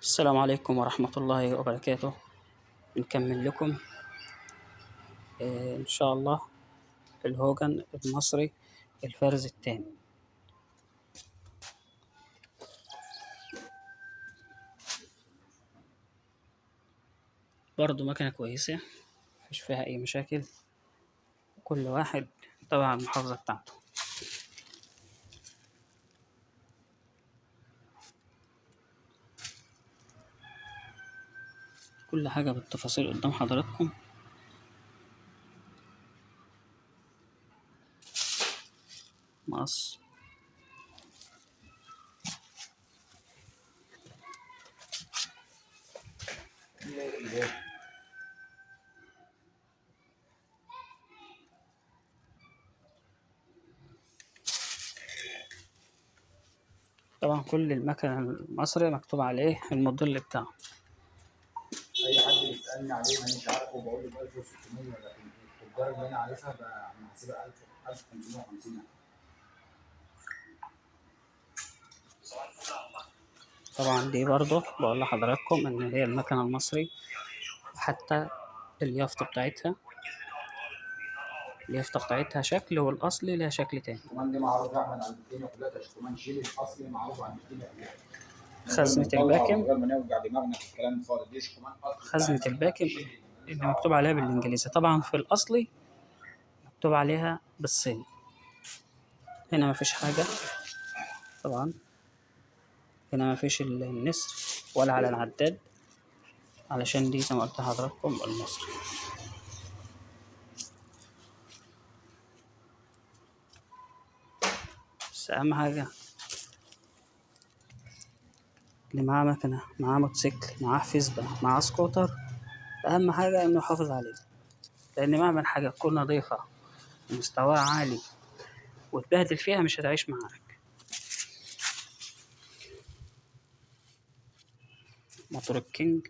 السلام عليكم ورحمة الله وبركاته. بنكمل لكم إن شاء الله الهوجن المصري الفارز الثاني. برضو مكنة كويسة، مفيش فيها أي مشاكل، كل واحد تبع المحافظة بتاعته. كل حاجة بالتفاصيل قدام حضراتكم. مقص، طبعا كل المكن المصري مكتوب عليه الموديل بتاعه. اي حد بيسالني عليه انا مش عارفه، بقول له ب 1600، لكن التجار اللي انا عارفها محاسبها 1550. طبعا دي برضو بقول لحضراتكم إن هي المكنة المصري، حتى اليافطة بتاعتها شكل، والأصلي لها شكل تاني. الشكمان دي معروف يا احمد عند الدنيا كلها، ده شكمان شيل الاصلي معروف عند الدنيا كلها. خزنة الباكم، من غير ما نوجع دماغنا في الكلام خالص، دي شكمان اصلي. خزنة الباكم اللي مكتوب عليها بالإنجليزي، طبعا في الأصلي مكتوب عليها بالصيني. هنا مفيش حاجة طبعا، هنا مفيش النسر ولا على العداد، علشان دي زي ما قلت لحضراتكم المصري. بس أهم حاجة اللي معاه مكنة، معاه موتوسيكل، معاه فيسبا، معاه سكوتر، أهم حاجة إنه يحافظ عليه، لأن مهما حاجة تكون نظيفة ومستواها عالي وتبهدل فيها مش هتعيش معاك. موتور الكينج